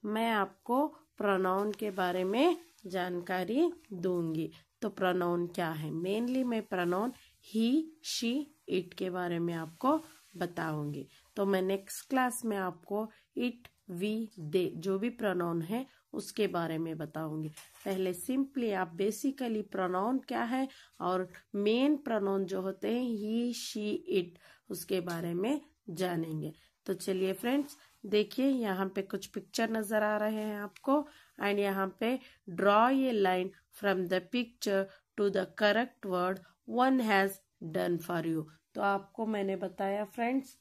मैं आपको प्रोनाउन के बारे में जानकारी दूंगी। तो प्रोनाउन क्या है, मेनली मैं प्रोनाउन ही, शी, इट के बारे में आपको बताऊंगी। तो मैं नेक्स्ट क्लास में आपको इट, वी, दे जो भी प्रोनाउन है उसके बारे में बताऊंगी। पहले सिंपली आप बेसिकली प्रोनाउन क्या है और मेन प्रोनाउन जो होते हैं ही, शी, इट, उसके बारे में जानेंगे। तो चलिए फ्रेंड्स, देखिए यहाँ पे कुछ पिक्चर नजर आ रहे हैं आपको, एंड यहाँ पे draw a line from the picture to the correct word one has done for you. तो आपको मैंने बताया फ्रेंड्स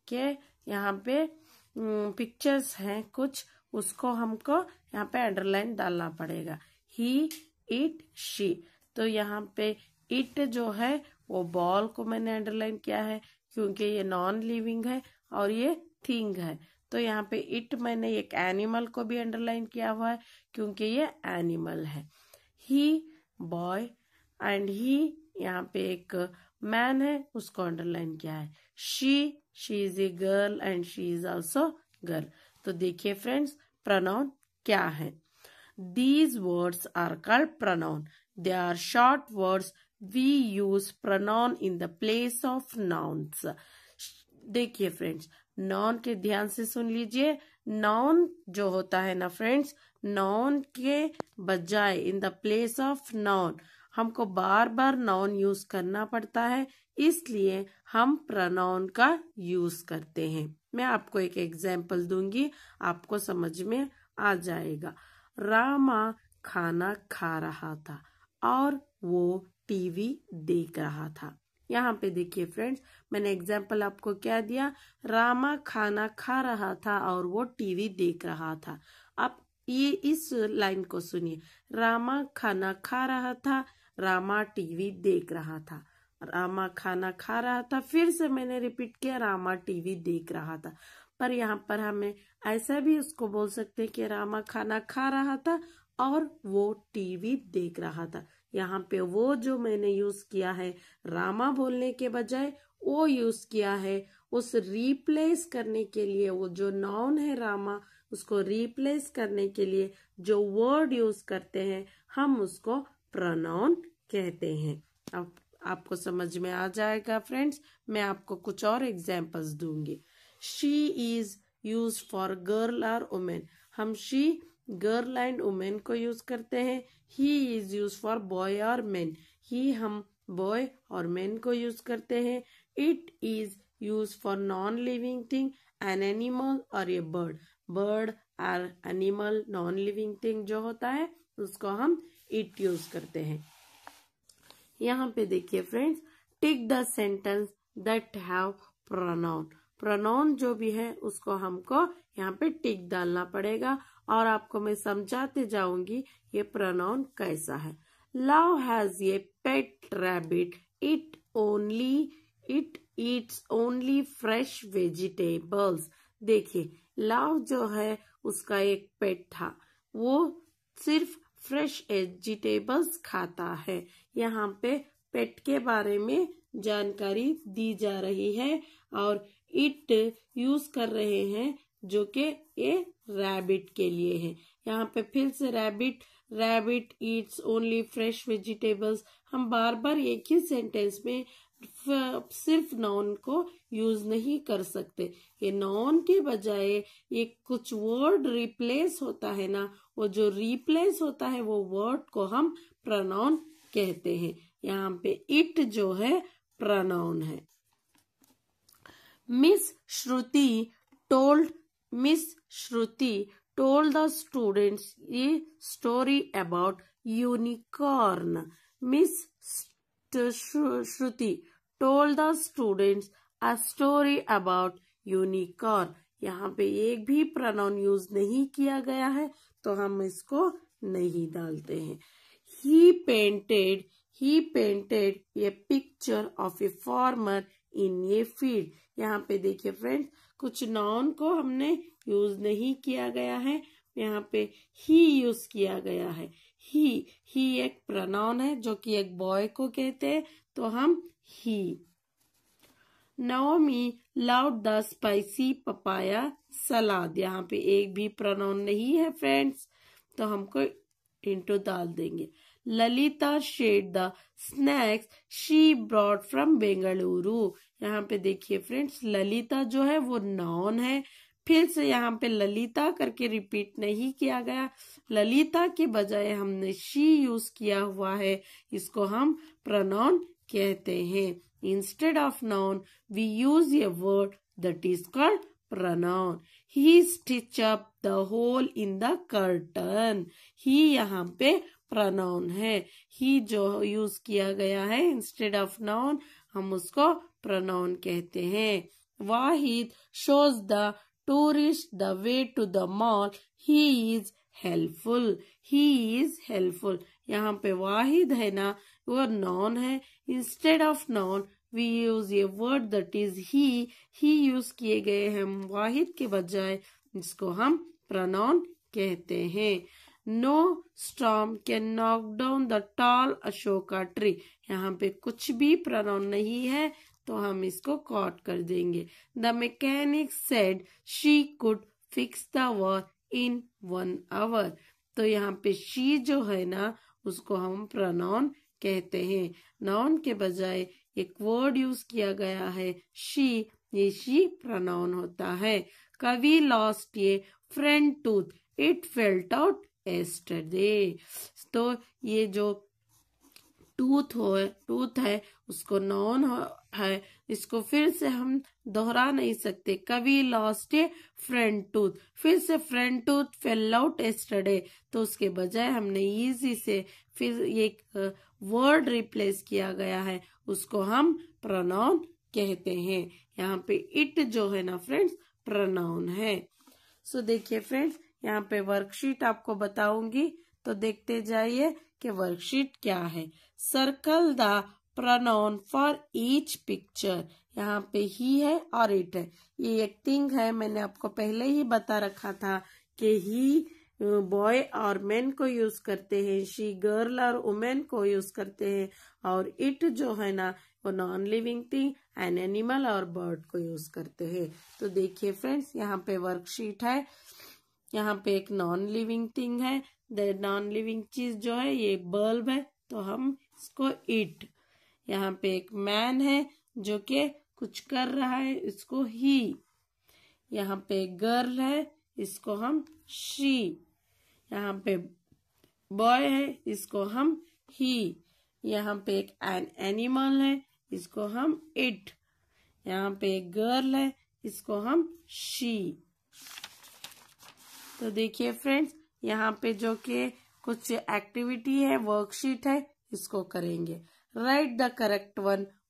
कि यहाँ पे पिक्चर्स हैं कुछ, उसको हमको यहाँ पे अंडरलाइन डालना पड़ेगा। ही, इट, शी। तो यहाँ पे इट जो है वो बॉल को मैंने अंडरलाइन किया है क्योंकि ये नॉन लिविंग है और ये थिंग है। तो यहाँ पे इट मैंने एक एनिमल को भी अंडरलाइन किया हुआ है क्योंकि ये एनिमल है। ही बॉय, एंड ही यहाँ पे एक मैन है, उसको अंडरलाइन किया है। She is a girl and she is also girl. तो देखिए फ्रेंड्स, प्रोनाउन क्या है। These words are called pronoun. They are short words. We use pronoun in the place of nouns. देखिए फ्रेंड्स, नाउन के ध्यान से सुन लीजिए। नाउन जो होता है ना फ्रेंड्स, नाउन के बजाय इन द प्लेस ऑफ नाउन हमको बार बार नाउन यूज करना पड़ता है, इसलिए हम प्रोनाउन का यूज करते हैं। मैं आपको एक एग्जाम्पल दूंगी, आपको समझ में आ जाएगा। रामा खाना खा रहा था और वो टीवी देख रहा था। यहाँ पे देखिए फ्रेंड्स, मैंने एग्जाम्पल आपको क्या दिया, रामा खाना खा रहा था और वो टीवी देख रहा था। आप ये इस लाइन को सुनिए, रामा खाना खा रहा था, रामा टीवी देख रहा था। रामा खाना खा रहा था, फिर से मैंने रिपीट किया, रामा टीवी देख रहा था। पर यहाँ पर हमें ऐसा भी उसको बोल सकते हैं कि रामा खाना खा रहा था और वो टीवी देख रहा था। यहाँ पे वो जो मैंने यूज किया है रामा बोलने के बजाय वो यूज किया है उस रिप्लेस करने के लिए, वो जो नाउन है रामा उसको रिप्लेस करने के लिए जो वर्ड यूज करते हैं हम उसको प्रोनाउन कहते हैं। अब आपको समझ में आ जाएगा फ्रेंड्स। मैं आपको कुछ और एग्जांपल्स दूंगी। She is use for girl और वुमेन, हम शी गर्ल एंड वुमेन को यूज करते हैं। He is use for boy और मैन, ही हम बॉय और मैन को यूज करते हैं। It is use for non living thing, an animal और ए बर्ड, बर्ड और एनिमल नॉन लिविंग थिंग जो होता है उसको हम इट यूज करते हैं। यहाँ पे देखिए friends, tick the sentence that have pronoun, pronoun जो भी है उसको हमको यहाँ पे टिक डालना पड़ेगा और आपको मैं समझाते जाऊंगी ये प्रोनाउन कैसा है। Love has a pet rabbit, it eats only fresh vegetables. देखिए लव जो है उसका एक पेट था, वो सिर्फ फ्रेश वेजिटेबल्स खाता है। यहाँ पे पेट के बारे में जानकारी दी जा रही है और इट यूज कर रहे हैं जो कि ये रैबिट के लिए है। यहाँ पे फिर से rabbit Yeats only fresh vegetables, हम बार बार एक ही सेंटेंस में सिर्फ नाउन को यूज नहीं कर सकते। ये नाउन के बजाय ये कुछ वर्ड रिप्लेस होता है ना, वो जो रिप्लेस होता है वो वर्ड को हम प्रोनाउन कहते हैं। यहाँ पे इट जो है प्रोनाउन है। Miss Shruti told the students a story about unicorn. Miss Shruti told the students a story about unicorn. यहाँ पे एक भी प्रोनाउन यूज नहीं किया गया है तो हम इसको नहीं डालते हैं। He painted a picture of a farmer in a field। यहाँ पे देखिए फ्रेंड्स, कुछ नाउन को हमने यूज नहीं किया गया है, यहाँ पे ही यूज किया गया है। ही एक प्रोनाउन है जो कि एक बॉय को कहते हैं तो हम ही। Naomi loved the spicy papaya salad. यहाँ पे एक भी प्रोनाउन नहीं है फ्रेंड्स, तो हमको इनटू डाल देंगे। Lalita shared the snacks she brought from Bengaluru. यहाँ पे देखिए फ्रेंड्स, ललिता जो है वो नाउन है, फिर से यहाँ पे ललिता करके रिपीट नहीं किया गया, ललिता के बजाय हमने शी यूज किया हुआ है, इसको हम प्रोनाउन कहते हैं। Instead of noun we use a word that is called pronoun. He stitch up the hole in the curtain. He यहाँ पे प्रोनाउन है, ही जो यूज किया गया है इंस्टेड ऑफ नाउन, हम उसको प्रोनाउन कहते हैं। Wahid shows the tourist the way to the mall, he is helpful. He is helpful, यहाँ पे वाहिद है ना, वो नाउन है, instead of noun we use a word that is he use किए गए हैं वाहिद के बजाय, इसको हम प्रोनाउन कहते हैं। No storm can knock down the tall Ashoka tree. यहाँ पे कुछ भी प्रोनाउन नहीं है, तो हम इसको कॉट कर देंगे। The mechanic said she could fix the war in 1 hour। तो यहाँ पे शी जो है ना, उसको हम प्रोनाउन कहते हैं। नाउन के बजाय एक वर्ड यूज किया गया है शी, ये शी प्रोनाउन होता है। कवि lost A front tooth, it felt out yesterday। तो ये जो टूथ है उसको नाउन है, इसको फिर से हम दोहरा नहीं सकते। कवि लॉस्ट ए फ्रंट टूथ, फिर से front tooth fail out yesterday, तो उसके बजाय हमने इजी से फिर एक वर्ड रिप्लेस किया गया है, उसको हम प्रोनाउन कहते हैं। यहाँ पे इट जो है ना फ्रेंड्स, प्रोनाउन है। सो देखिए फ्रेंड्स, यहाँ पे वर्कशीट आपको बताऊंगी, तो देखते जाइए कि वर्कशीट क्या है। Circle the pronoun for each picture. यहाँ पे ही है और इट है, ये एक थिंग है, मैंने आपको पहले ही बता रखा था कि ही बॉय और मैन को यूज करते हैं, शी गर्ल और वुमेन को यूज करते हैं, और इट जो है ना वो non living thing an animal और बर्ड को यूज करते हैं। तो देखिए फ्रेंड्स, यहाँ पे वर्कशीट है, यहाँ पे एक नॉन लिविंग थिंग है, द नॉन लिविंग चीज जो है ये बल्ब है, तो हम इसको इट। यहाँ पे एक मैन है जो कि कुछ कर रहा है, इसको ही। यहाँ पे एक गर्ल है, इसको हम शी। यहाँ पे बॉय है, इसको हम ही। यहाँ पे एक एनिमल है, इसको हम इट। यहाँ पे एक गर्ल है, इसको हम शी। तो देखिए फ्रेंड्स, यहाँ पे जो कि कुछ एक्टिविटी है, वर्कशीट है, इसको करेंगे। Right the correct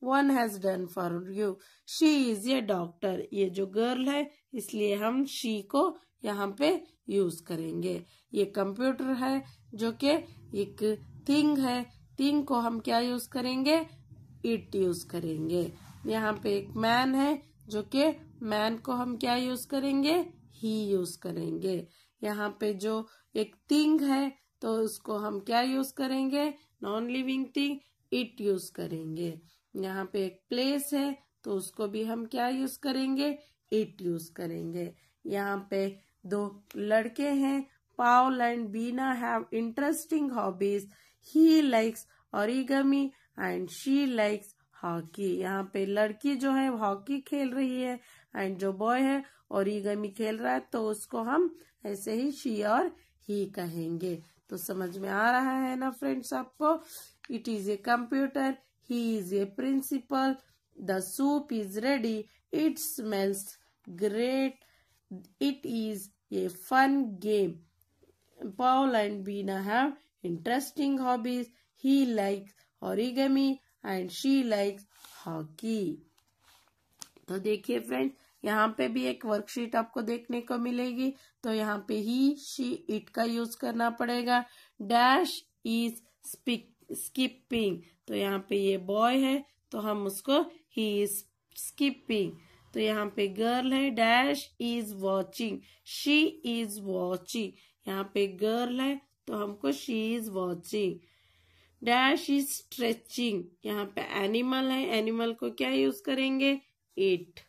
one has done for you, she is a doctor. ये जो गर्ल है, इसलिए हम शी को यहाँ पे यूज करेंगे। ये कंप्यूटर है जो कि एक थिंग है, थिंग को हम क्या यूज करेंगे, इट यूज करेंगे। यहाँ पे एक मैन है जो कि मैन को हम क्या यूज करेंगे, ही यूज करेंगे। यहाँ पे जो एक थिंग है, तो उसको हम क्या यूज करेंगे, non living thing, it use करेंगे। यहाँ पे एक प्लेस है, तो उसको भी हम क्या यूज करेंगे, इट यूज करेंगे। यहाँ पे 2 लड़के हैं, Paul and Bina have interesting hobbies, he likes origami and she likes hockey. यहाँ पे लड़की जो है हॉकी खेल रही है, एंड जो बॉय है ओरिगामी खेल रहा है, तो उसको हम ऐसे ही शी और ही कहेंगे। तो समझ में आ रहा है ना फ्रेंड्स आपको। It is a computer, he is a principal, the soup is ready, it smells great, it is a fun game. Paul and Bina have interesting hobbies. He likes origami and she likes hockey. तो देखिए friends, यहाँ पे भी एक worksheet आपको देखने को मिलेगी। तो यहाँ पे ही, शी, इट का यूज करना पड़ेगा। डैश इज स्किपिंग, तो यहाँ पे ये बॉय है, तो हम उसको ही इज स्किपिंग। तो यहाँ पे गर्ल है, dash is watching, she is watching. यहाँ पे गर्ल है, तो हमको she is watching. Dash is stretching, यहाँ पे एनिमल है, एनिमल को क्या यूज करेंगे, it.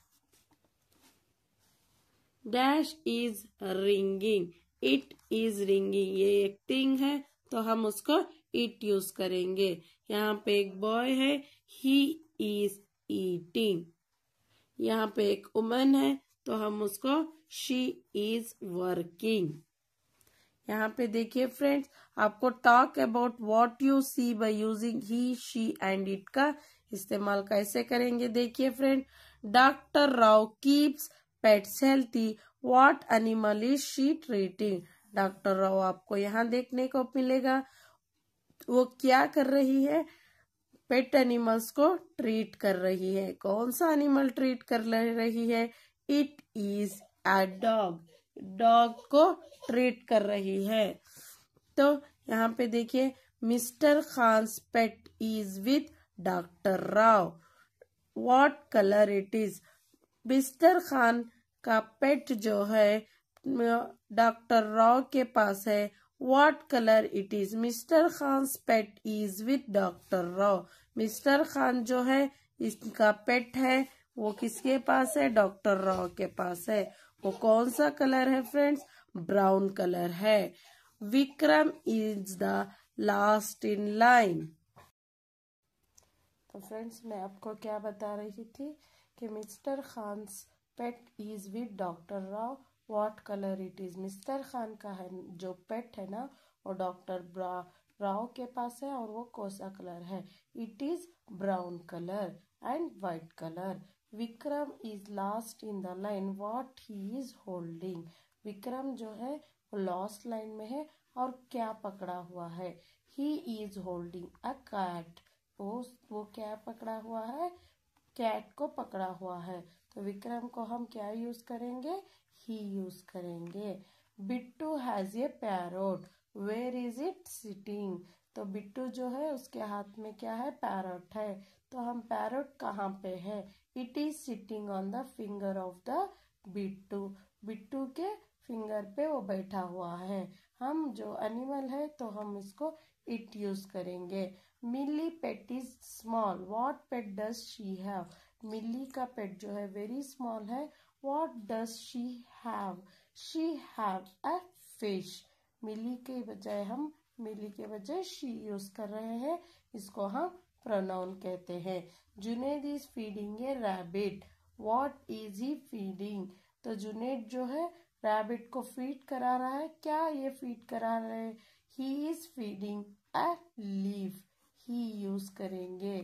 Dash is ringing. It is ringing. ये एक थिंग है तो हम उसको it यूज करेंगे। यहाँ पे एक बॉय है, he is eating. यहाँ पे एक वुमन है तो हम उसको she is working. यहाँ पे देखिए फ्रेंड्स, आपको talk about what you see by using he, she and it का इस्तेमाल कैसे करेंगे। देखिए friend, doctor Rao keeps pets healthy, what animal is she treating. Doctor Rao आपको यहाँ देखने को मिलेगा, वो क्या कर रही है, पेट एनिमल्स को ट्रीट कर रही है। कौन सा एनिमल ट्रीट कर रही है, it is a dog, dog को ट्रीट कर रही है। तो यहाँ पे देखिए, mister Khan's pet is with doctor Rao, what colour it is. Mister Khan का पेट जो है डॉक्टर राव के पास है, what colour it is. Mister Khan's pet is with doctor Rao, mister Khan जो है इसका पेट है वो किसके पास है, डॉक्टर राव के पास है। वो कौन सा कलर है फ्रेंड्स, ब्राउन कलर है। Vikram is the last in line. तो फ्रेंड्स, मैं आपको क्या बता रही थी कि mister Khan's pet is with doctor Rao, what colour it is. Mister Khan का है जो पेट है ना, वो डॉक्टर राव के पास है और वो कौन सा कलर है, it is brown colour and white colour. Vikram is last in the line, what he is holding. Vikram जो है वो लास्ट लाइन में है और क्या पकड़ा हुआ है, he is holding a cat. वो क्या पकड़ा हुआ है, कैट को पकड़ा हुआ है। तो विक्रम को हम क्या यूज करेंगे, ही यूज करेंगे। Bittu has a parrot, where is it sitting. तो बिट्टू जो है उसके हाथ में क्या है, पैरोट है। तो हम पैरोट कहाँ पे है, it is sitting on the finger of the Bittu. Bittu के फिंगर पे वो बैठा हुआ है। हम जो एनिमल है तो हम इसको इट यूज करेंगे। Milly pet is small, what pet does she have. Milly का पेट जो है वेरी स्मॉल है, what does she have, she have a fish. Milly के बजाय हम मिली के बजाय शी यूज कर रहे हैं, इसको हम प्रोनाउन कहते हैं। Junaid is feeding A rabbit, what is he feeding. तो जुनेद जो है रैबिट को फीड करा रहा है, क्या ये फीड करा रहे हैं, he is feeding a leaf, he use करेंगे।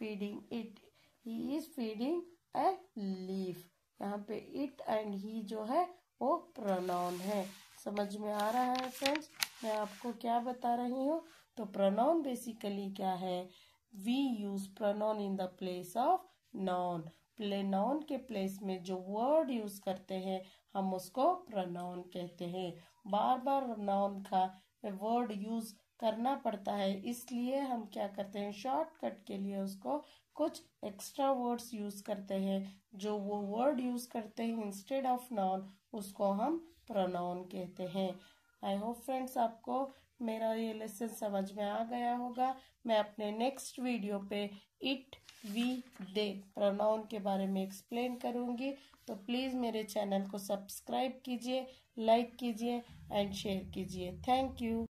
Feeding it, he is feeding a leaf. यहाँ पे इट एंड ही जो है वो प्रोनाउन है। समझ में आ रहा है फ्रेंड्स, मैं आपको क्या बता रही हूँ। तो प्रोनाउन बेसिकली क्या है, we use pronoun in the place of noun. Noun के प्लेस में जो वर्ड यूज करते हैं हम उसको प्रोनाउन कहते हैं। बार बार नाउन का वर्ड यूज करना पड़ता है, इसलिए हम क्या करते हैं, शॉर्टकट के लिए उसको कुछ एक्स्ट्रा वर्ड्स यूज करते हैं। जो वो वर्ड यूज करते हैं इंस्टेड ऑफ नाउन, उसको हम प्रोनाउन कहते हैं। आई होप फ्रेंड्स आपको मेरा ये लेसन समझ में आ गया होगा। मैं अपने नेक्स्ट वीडियो पे इट, वी, दे प्रोनाउन के बारे में एक्सप्लेन करूंगी। तो प्लीज मेरे चैनल को सब्सक्राइब कीजिए, लाइक कीजिए एंड शेयर कीजिए। Thank you.